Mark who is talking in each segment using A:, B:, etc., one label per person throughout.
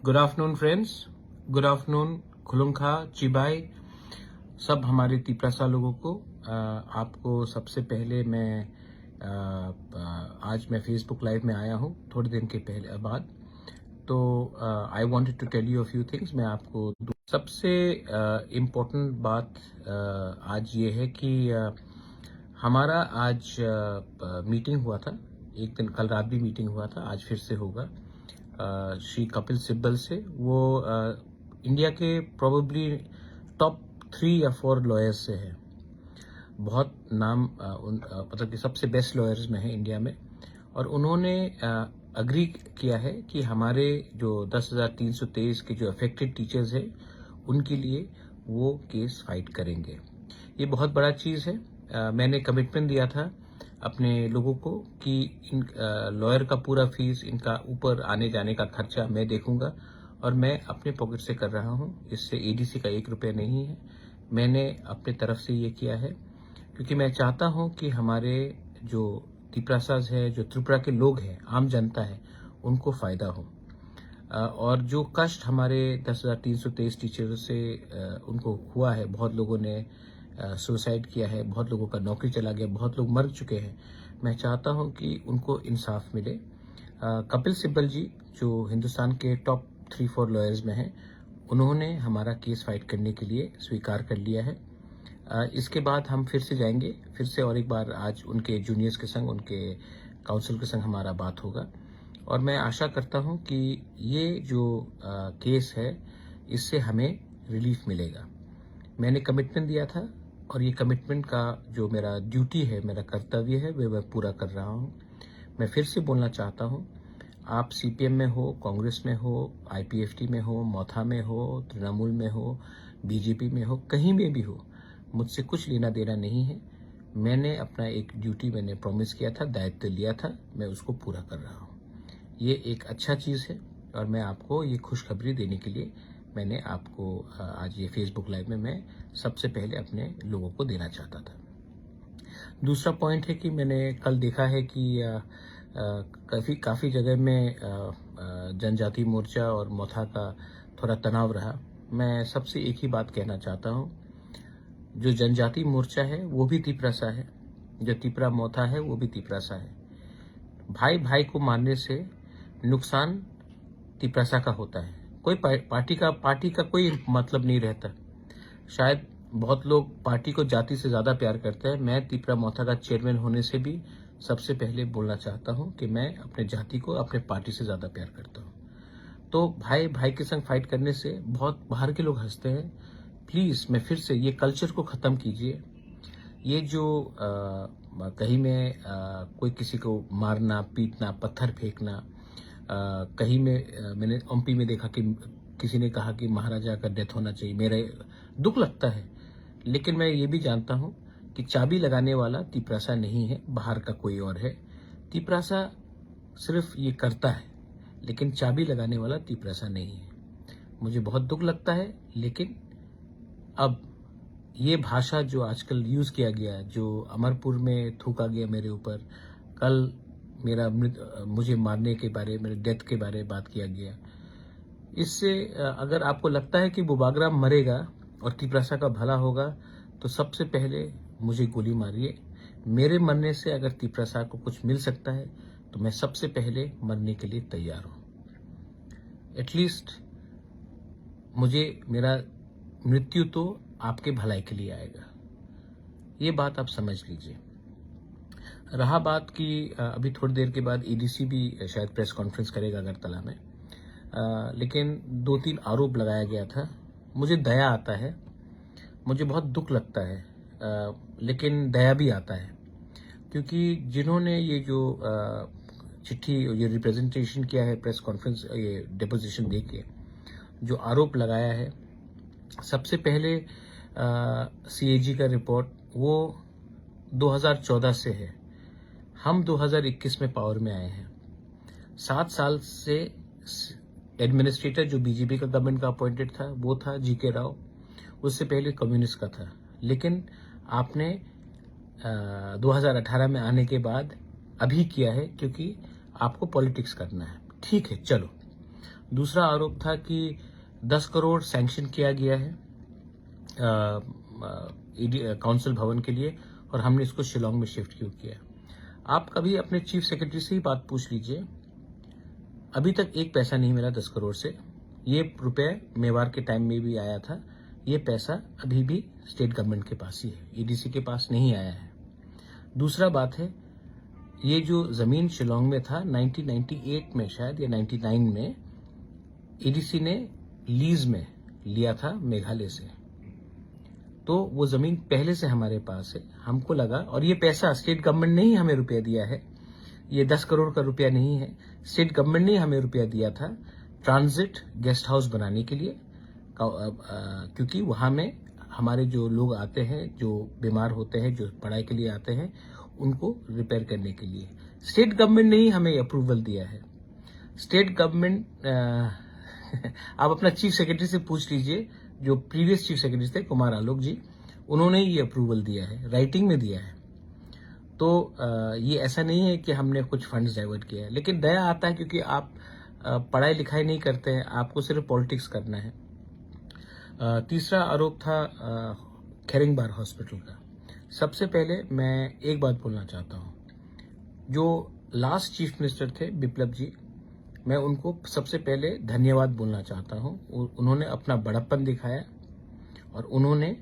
A: Good afternoon friends, good afternoon खुलुंखा चिबाई सब हमारे तिपरासा लोगों को। आपको सबसे पहले मैं आज मैं फेसबुक लाइव में आया हूँ थोड़े दिन के पहले बाद। तो I wanted to tell you a few things. मैं आपको सबसे इम्पोर्टेंट बात आज ये है कि हमारा आज मीटिंग हुआ था। एक दिन कल रात भी मीटिंग हुआ था, आज फिर से होगा श्री कपिल सिब्बल से। वो इंडिया के प्रोबेबली टॉप 3 या 4 लॉयर्स से है। बहुत नाम मतलब कि सबसे बेस्ट लॉयर्स में है इंडिया में। और उन्होंने अग्री किया है कि हमारे जो 10,323 के जो अफेक्टेड टीचर्स हैं उनके लिए वो केस फाइट करेंगे। ये बहुत बड़ा चीज़ है। मैंने कमिटमेंट दिया था अपने लोगों को कि इन लॉयर का पूरा फीस, इनका ऊपर आने जाने का खर्चा मैं देखूंगा और मैं अपने पॉकेट से कर रहा हूं। इससे एडीसी का 1 रुपया नहीं है। मैंने अपने तरफ से ये किया है क्योंकि मैं चाहता हूं कि हमारे जो तिपरासाज है, जो त्रिपुरा के लोग हैं, आम जनता है, उनको फायदा हो। और जो कष्ट हमारे 10,323 टीचर से उनको हुआ है, बहुत लोगों ने सुसाइड किया है, बहुत लोगों का नौकरी चला गया, बहुत लोग मर चुके हैं। मैं चाहता हूं कि उनको इंसाफ मिले। कपिल सिब्बल जी जो हिंदुस्तान के टॉप 3-4 लॉयर्स में हैं, उन्होंने हमारा केस फाइट करने के लिए स्वीकार कर लिया है। इसके बाद हम फिर से जाएंगे, फिर से और एक बार आज उनके जूनियर्स के संग, उनके काउंसिल के संग हमारा बात होगा। और मैं आशा करता हूं कि ये जो केस है इससे हमें रिलीफ मिलेगा। मैंने कमिटमेंट दिया था और ये कमिटमेंट का जो मेरा ड्यूटी है, मेरा कर्तव्य है, वे मैं पूरा कर रहा हूं। मैं फिर से बोलना चाहता हूं, आप सीपीएम में हो, कांग्रेस में हो, आईपीएफटी में हो, मौथा में हो, तृणमूल में हो, बीजेपी में हो, कहीं में भी हो, मुझसे कुछ लेना देना नहीं है। मैंने अपना एक ड्यूटी मैंने प्रॉमिस किया था, दायित्व लिया था, मैं उसको पूरा कर रहा हूँ। ये एक अच्छा चीज़ है और मैं आपको ये खुशखबरी देने के लिए मैंने आपको आज ये फेसबुक लाइव में मैं सबसे पहले अपने लोगों को देना चाहता था। दूसरा पॉइंट है कि मैंने कल देखा है कि काफ़ी जगह में जनजाति मोर्चा और मौथा का थोड़ा तनाव रहा। मैं सबसे एक ही बात कहना चाहता हूँ, जो जनजाति मोर्चा है वो भी तिपरासा है, जो तिपरा मौथा है वो भी तिपरासा है। भाई भाई को मारने से नुकसान तिपरासा का होता है। कोई पार्टी का कोई मतलब नहीं रहता। शायद बहुत लोग पार्टी को जाति से ज्यादा प्यार करते हैं। मैं तिपरा मौथा का चेयरमैन होने से भी सबसे पहले बोलना चाहता हूं कि मैं अपने जाति को अपने पार्टी से ज्यादा प्यार करता हूं। तो भाई भाई के संग फाइट करने से बहुत बाहर के लोग हंसते हैं। प्लीज मैं फिर से ये कल्चर को खत्म कीजिए। ये जो कहीं में कोई किसी को मारना, पीटना, पत्थर फेंकना, कहीं में मैंने एमपी में देखा कि किसी ने कहा कि महाराजा का डेथ होना चाहिए। मेरा दुख लगता है, लेकिन मैं ये भी जानता हूं कि चाबी लगाने वाला तिपरासा नहीं है, बाहर का कोई और है। तिपरासा सिर्फ ये करता है, लेकिन चाबी लगाने वाला तिपरासा नहीं है। मुझे बहुत दुख लगता है, लेकिन अब ये भाषा जो आजकल यूज किया गया, जो अमरपुर में थूका गया मेरे ऊपर, कल मेरा मुझे मारने के बारे, मेरे डेथ के बारे में बात किया गया, इससे अगर आपको लगता है कि बुबाग्राम मरेगा और तिपरासा का भला होगा, तो सबसे पहले मुझे गोली मारिए। मेरे मरने से अगर तिपरासा को कुछ मिल सकता है तो मैं सबसे पहले मरने के लिए तैयार हूं। एटलीस्ट मुझे मेरा मृत्यु तो आपके भलाई के लिए आएगा। ये बात आप समझ लीजिए। रहा बात कि अभी थोड़ी देर के बाद एडीसी भी शायद प्रेस कॉन्फ्रेंस करेगा अगरतला में, लेकिन 2-3 आरोप लगाया गया था। मुझे दया आता है, मुझे बहुत दुख लगता है, लेकिन दया भी आता है, क्योंकि जिन्होंने ये जो चिट्ठी, ये रिप्रेजेंटेशन किया है, प्रेस कॉन्फ्रेंस, ये डिपोजिशन दे के जो आरोप लगाया है, सबसे पहले सीएजी का रिपोर्ट वो 2014 से है। हम 2021 में पावर में आए हैं। 7 साल से एडमिनिस्ट्रेटर जो बीजेपी का गवर्नमेंट का अपॉइंटेड था वो था जीके राव, उससे पहले कम्युनिस्ट का था। लेकिन आपने 2018 में आने के बाद अभी किया है क्योंकि आपको पॉलिटिक्स करना है। ठीक है, चलो दूसरा आरोप था कि 10 करोड़ सैंक्शन किया गया है काउंसिल भवन के लिए और हमने इसको शिलोंग में शिफ्ट क्यों किया। आप कभी अपने चीफ सेक्रेटरी से ही बात पूछ लीजिए, अभी तक एक पैसा नहीं मिला 10 करोड़ से। ये रुपए मेवाड़ के टाइम में भी आया था, ये पैसा अभी भी स्टेट गवर्नमेंट के पास ही है, ईडीसी के पास नहीं आया है। दूसरा बात है, ये जो जमीन शिलोंग में था 1998 में शायद या 99 में ईडीसी ने लीज में लिया था मेघालय से, तो वो जमीन पहले से हमारे पास है। हमको लगा, और ये पैसा स्टेट गवर्नमेंट ने ही हमें रुपया दिया है, ये 10 करोड़ का रुपया नहीं है, स्टेट गवर्नमेंट ने हमें रुपया दिया था ट्रांजिट गेस्ट हाउस बनाने के लिए, क्योंकि वहां में हमारे जो लोग आते हैं, जो बीमार होते हैं, जो पढ़ाई के लिए आते हैं, उनको रिपेयर करने के लिए स्टेट गवर्नमेंट ने ही हमें अप्रूवल दिया है। स्टेट गवर्नमेंट आप अपना चीफ सेक्रेटरी से पूछ लीजिए, जो प्रीवियस चीफ सेक्रेटरी थे कुमार आलोक जी, उन्होंने ये अप्रूवल दिया है, राइटिंग में दिया है। तो ये ऐसा नहीं है कि हमने कुछ फंड्स डाइवर्ट किया है, लेकिन दया आता है क्योंकि आप पढ़ाई लिखाई नहीं करते हैं, आपको सिर्फ पॉलिटिक्स करना है। तीसरा आरोप था खेरिंगबार हॉस्पिटल का। सबसे पहले मैं एक बात बोलना चाहता हूं, जो लास्ट चीफ मिनिस्टर थे बिप्लब जी, मैं उनको सबसे पहले धन्यवाद बोलना चाहता हूं। उन्होंने अपना बड़प्पन दिखाया और उन्होंने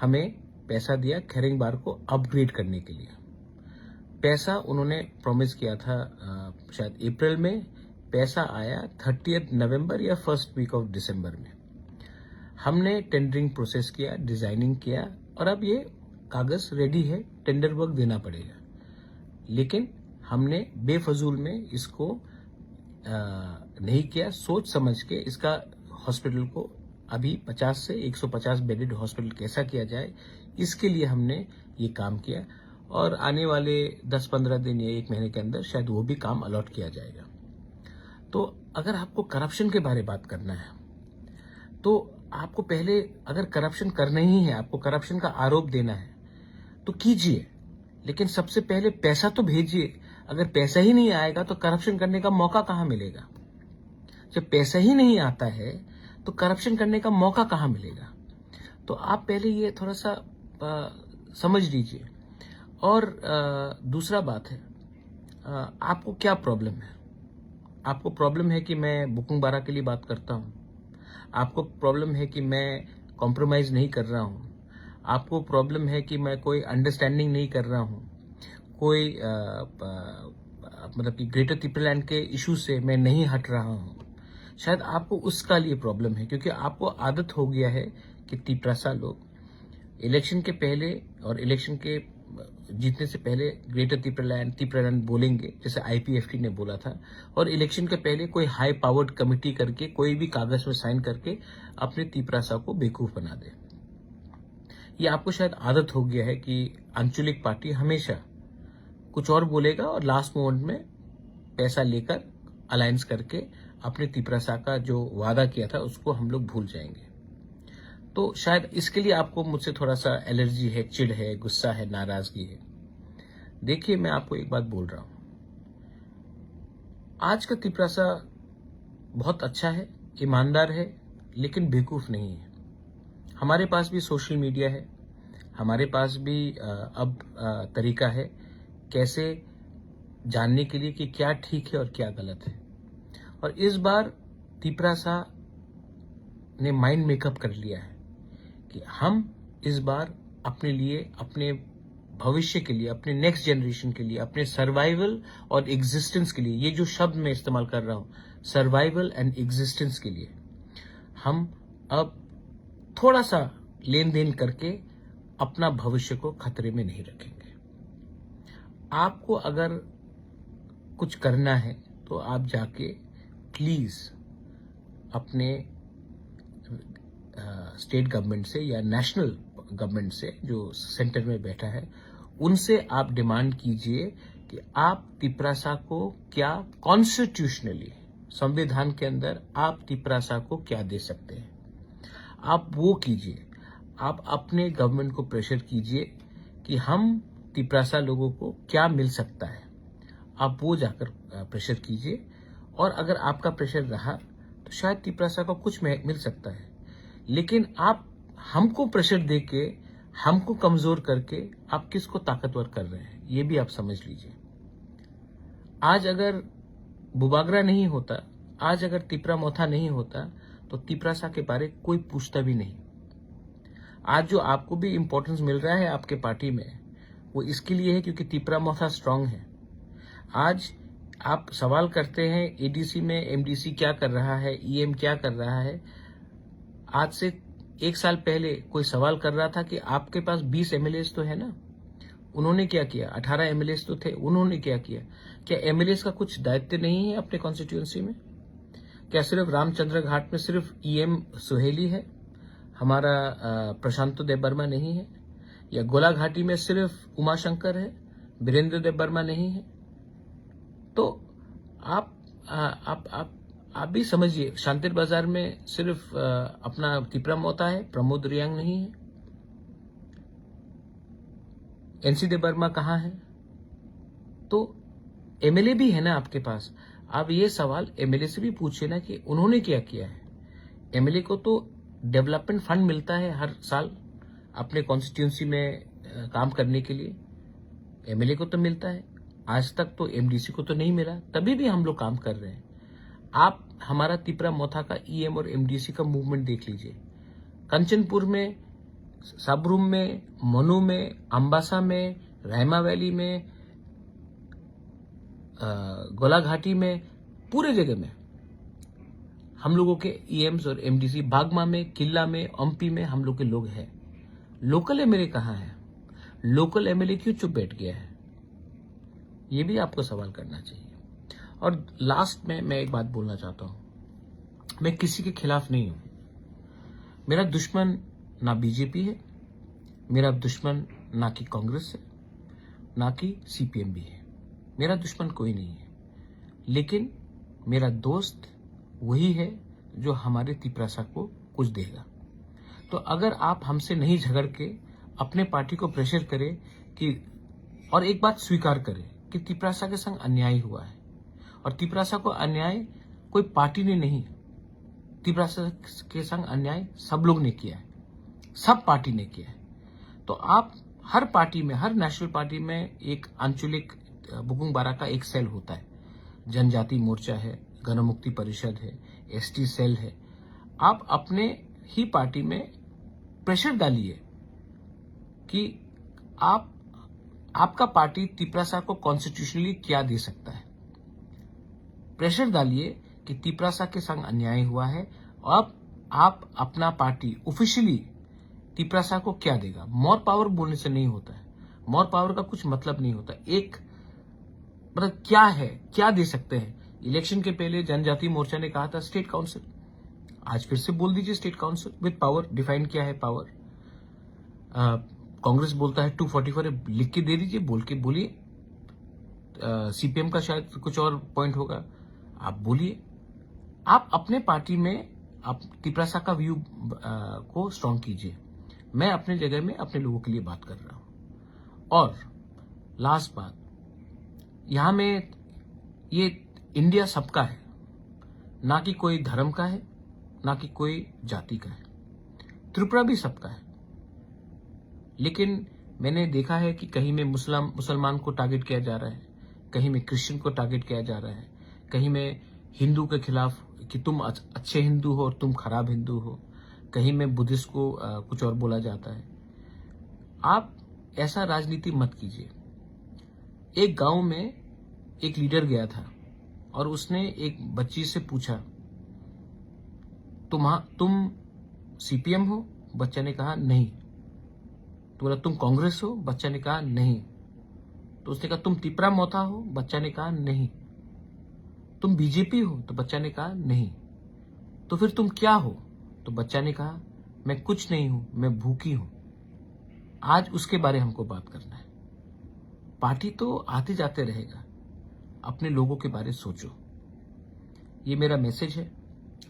A: हमें पैसा दिया खेरिंगबार को अपग्रेड करने के लिए। पैसा उन्होंने प्रॉमिस किया था शायद अप्रैल में, पैसा आया 30 नवंबर या फर्स्ट वीक ऑफ दिसंबर में। हमने टेंडरिंग प्रोसेस किया, डिजाइनिंग किया और अब ये कागज रेडी है, टेंडर वर्क देना पड़ेगा। लेकिन हमने बेफजूल में इसको नहीं किया, सोच समझ के इसका हॉस्पिटल को अभी 50 से 150 बेडेड हॉस्पिटल कैसा किया जाए, इसके लिए हमने ये काम किया और आने वाले 10-15 दिन या 1 महीने के अंदर शायद वो भी काम अलॉट किया जाएगा। तो अगर आपको करप्शन के बारे में बात करना है, तो आपको पहले अगर करप्शन करना ही है, आपको करप्शन का आरोप देना है तो कीजिए, लेकिन सबसे पहले पैसा तो भेजिए। अगर पैसा ही नहीं आएगा तो करप्शन करने का मौका कहां मिलेगा? जब पैसा ही नहीं आता है तो करप्शन करने का मौका कहां मिलेगा? तो आप पहले ये थोड़ा सा समझ लीजिए। और दूसरा बात है, आपको क्या प्रॉब्लम है? आपको प्रॉब्लम है कि मैं बुकुंगबारा के लिए बात करता हूं, आपको प्रॉब्लम है कि मैं कॉम्प्रोमाइज नहीं कर रहा हूं, आपको प्रॉब्लम है कि मैं कोई अंडरस्टैंडिंग नहीं कर रहा हूं, कोई मतलब कि ग्रेटर त्रिपुरालैंड के इशू से मैं नहीं हट रहा हूं, शायद आपको उसका लिए प्रॉब्लम है, क्योंकि आपको आदत हो गया है कि तिपरासा लोग इलेक्शन के पहले और इलेक्शन के जीतने से पहले ग्रेटर त्रिपुरालैंड बोलेंगे, जैसे आईपीएफटी ने बोला था, और इलेक्शन के पहले कोई हाई पावर्ड कमिटी करके कोई भी कागज में साइन करके अपने तिपरासा को बेवकूफ बना दे। ये आपको शायद आदत हो गया है कि आंचलिक पार्टी हमेशा कुछ और बोलेगा और लास्ट मोमेंट में पैसा लेकर अलायंस करके अपने तिपरासा का जो वादा किया था उसको हम लोग भूल जाएंगे। तो शायद इसके लिए आपको मुझसे थोड़ा सा एलर्जी है, चिढ़ है, गुस्सा है, नाराजगी है। देखिए, मैं आपको एक बात बोल रहा हूं, आज का तिपरासा बहुत अच्छा है, ईमानदार है, लेकिन बेवकूफ नहीं है। हमारे पास भी सोशल मीडिया है, हमारे पास भी अब तरीका है कैसे जानने के लिए कि क्या ठीक है और क्या गलत है। और इस बार तिपरासा ने माइंड मेकअप कर लिया है कि हम इस बार अपने लिए, अपने भविष्य के लिए, अपने नेक्स्ट जनरेशन के लिए, अपने सर्वाइवल और एग्जिस्टेंस के लिए, ये जो शब्द मैं इस्तेमाल कर रहा हूं, सर्वाइवल एंड एग्जिस्टेंस के लिए, हम अब थोड़ा सा लेन देन करके अपना भविष्य को खतरे में नहीं रखेंगे। आपको अगर कुछ करना है तो आप जाके प्लीज अपने स्टेट गवर्नमेंट से या नेशनल गवर्नमेंट से जो सेंटर में बैठा है, उनसे आप डिमांड कीजिए कि आप तिपरासा को क्या कॉन्स्टिट्यूशनली, संविधान के अंदर आप तिपरासा को क्या दे सकते हैं, आप वो कीजिए। आप अपने गवर्नमेंट को प्रेशर कीजिए कि हम तिपरासा लोगों को क्या मिल सकता है, आप वो जाकर प्रेशर कीजिए। और अगर आपका प्रेशर रहा तो शायद तिपरासा को कुछ मिल सकता है, लेकिन आप हमको प्रेशर देके, हमको कमजोर करके आप किसको ताकतवर कर रहे हैं, ये भी आप समझ लीजिए। आज अगर बुबागरा नहीं होता, आज अगर तिपरा मोथा नहीं होता, तो तिपरासा के बारे कोई पूछता भी नहीं। आज जो आपको भी इंपॉर्टेंस मिल रहा है आपके पार्टी में, वो इसके लिए है क्योंकि तिपरा मोथा स्ट्रांग है। आज आप सवाल करते हैं एडीसी में एमडीसी क्या कर रहा है, ईएम क्या कर रहा है। आज से 1 साल पहले कोई सवाल कर रहा था कि आपके पास 20 एमएलएस तो है ना, उन्होंने क्या किया? 18 एमएलएस तो थे, उन्होंने क्या किया? क्या एमएलएस का कुछ दायित्व नहीं है अपने कॉन्स्टिट्यूएंसी में? क्या सिर्फ रामचंद्र घाट में सिर्फ ईएम सुहेली है, हमारा प्रशांतो देबबर्मा नहीं है? या गोला घाटी में सिर्फ उमाशंकर है, वीरेंद्र देबबर्मा नहीं है? तो आप भी समझिए, शांतिर बाजार में सिर्फ अपना तिपरा मोता है, प्रमोद रियांग नहीं है। एनसी देबबर्मा कहाँ है? तो एमएलए भी है ना आपके पास। आप ये सवाल एमएलए से भी पूछिए ना कि उन्होंने क्या किया है। एमएलए को तो डेवलपमेंट फंड मिलता है हर साल अपने कॉन्स्टिट्यूंसी में काम करने के लिए, एमएलए को तो मिलता है। आज तक तो एमडीसी को तो नहीं मिला, तभी भी हम लोग काम कर रहे हैं। आप हमारा तिपरा मोथा का ईएम और एमडीसी का मूवमेंट देख लीजिए। कंचनपुर में, सबरूम में, मनु में, अंबासा में, रायमा वैली में, गोला घाटी में, पूरे जगह में हम लोगों के ईएम्स और एमडीसी, बागमा में, किला में, एमपी में हम लोग के लोग हैं। लोकल एमएलए कहाँ है? लोकल एमएलए क्यों चुप बैठ गया है? ये भी आपको सवाल करना चाहिए। और लास्ट में मैं एक बात बोलना चाहता हूं, मैं किसी के खिलाफ नहीं हूं। मेरा दुश्मन ना बीजेपी है, मेरा दुश्मन ना कि कांग्रेस है, ना कि सीपीएम भी है। मेरा दुश्मन कोई नहीं है, लेकिन मेरा दोस्त वही है जो हमारे तिपरासा को कुछ देगा। तो अगर आप हमसे नहीं झगड़ के अपने पार्टी को प्रेशर करें कि, और एक बात स्वीकार करें कि तिपरासा के संग अन्याय हुआ है, और तिपरासा को अन्याय कोई पार्टी ने नहीं, तिपरासा के संग अन्याय सब लोग ने किया है, सब पार्टी ने किया है। तो आप हर पार्टी में, हर नेशनल पार्टी में एक आंचलिक बुकुंग बारा का एक सेल होता है, जनजाति मोर्चा है, गणमुक्ति परिषद है, एसटी सेल है। आप अपने ही पार्टी में प्रेशर डालिए कि आपका पार्टी तिपरासा को कॉन्स्टिट्यूशनली क्या दे सकता है। प्रेशर डालिए कि तिपरासा के संग अन्याय हुआ है, अब आप अपना पार्टी ऑफिशियली तिपरासा को क्या देगा। मोर पावर बोलने से नहीं होता है, मोर पावर का कुछ मतलब नहीं होता। एक मतलब क्या है, क्या दे सकते हैं। इलेक्शन के पहले जनजाति मोर्चा ने कहा था स्टेट काउंसिल, आज फिर से बोल दीजिए state council with power. Define क्या है पावर? कांग्रेस बोलता है 244 लिख के दे दीजिए, बोल के बोलिए। सीपीएम का शायद कुछ और पॉइंट होगा, आप बोलिए। आप अपने पार्टी में आप तिपरासा का व्यू को स्ट्रांग कीजिए। मैं अपने जगह में अपने लोगों के लिए बात कर रहा हूं। और लास्ट बात, यहां में ये इंडिया सबका है, ना कि कोई धर्म का है, ना कि कोई जाति का है। त्रिपुरा भी सबका है, लेकिन मैंने देखा है कि कहीं में मुसलमान को टारगेट किया जा रहा है, कहीं में क्रिश्चियन को टारगेट किया जा रहा है, कहीं में हिंदू के खिलाफ कि तुम अच्छे हिंदू हो और तुम खराब हिंदू हो, कहीं में बुद्धिस्ट को कुछ और बोला जाता है। आप ऐसा राजनीति मत कीजिए। एक गांव में एक लीडर गया था और उसने एक बच्ची से पूछा, तुम सीपीएम हो? बच्चा ने कहा नहीं। तो बोला तुम कांग्रेस हो? बच्चा ने कहा नहीं। तो उसने कहा तुम तिपरा मोथा हो? बच्चा ने कहा नहीं। तुम बीजेपी हो? तो बच्चा ने कहा नहीं। तो फिर तुम क्या हो? तो बच्चा ने कहा मैं कुछ नहीं हूं, मैं भूखी हूं। आज उसके बारे हमको बात करना है। पार्टी तो आते जाते रहेगा, अपने लोगों के बारे सोचो। ये मेरा मैसेज है।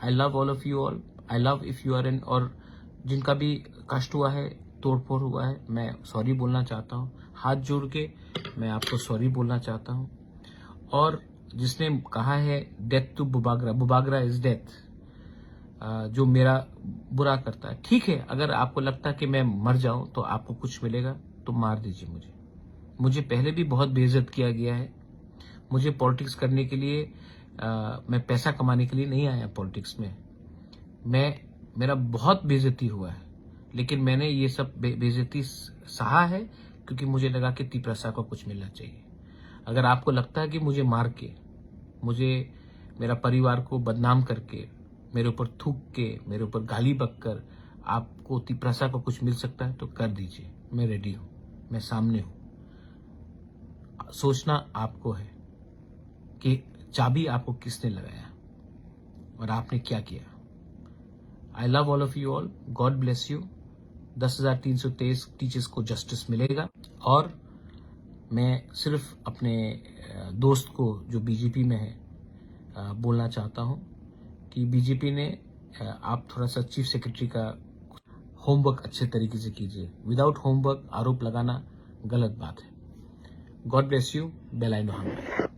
A: I love all of you all. I love if you are in, और जिनका भी कष्ट हुआ है, तोड़फोड़ हुआ है, मैं सॉरी बोलना चाहता हूँ। हाथ जोड़ के मैं आपको सॉरी बोलना चाहता हूँ। और जिसने कहा है डेथ टू बुबागरा, बुबागरा इज डेथ, जो मेरा बुरा करता है। ठीक है, अगर आपको लगता है कि मैं मर जाऊं तो आपको कुछ मिलेगा तो मार दीजिए मुझे पहले भी बहुत बेइज्जत किया गया है। मुझे पॉलिटिक्स करने के लिए मैं पैसा कमाने के लिए नहीं आया पॉलिटिक्स में। मेरा बहुत बेइज्जती हुआ है, लेकिन मैंने ये सब बेइज्जती सहा है क्योंकि मुझे लगा कि तीपरासा को कुछ मिलना चाहिए। अगर आपको लगता है कि मुझे मार के, मुझे मेरा परिवार को बदनाम करके, मेरे ऊपर थूक के, मेरे ऊपर गाली बककर आपको तीपरासा को कुछ मिल सकता है तो कर दीजिए। मैं रेडी हूं, मैं सामने हूं। सोचना आपको है कि चाबी आपको किसने लगाया और आपने क्या किया। आई love all of you all, God bless you. 10,323 teachers को जस्टिस मिलेगा। और मैं सिर्फ अपने दोस्त को जो बीजेपी में है बोलना चाहता हूं कि बीजेपी ने आप थोड़ा सा चीफ सेक्रेटरी का होमवर्क अच्छे तरीके से कीजिए। विदाउट होमवर्क आरोप लगाना गलत बात है। God bless you. Bell I no.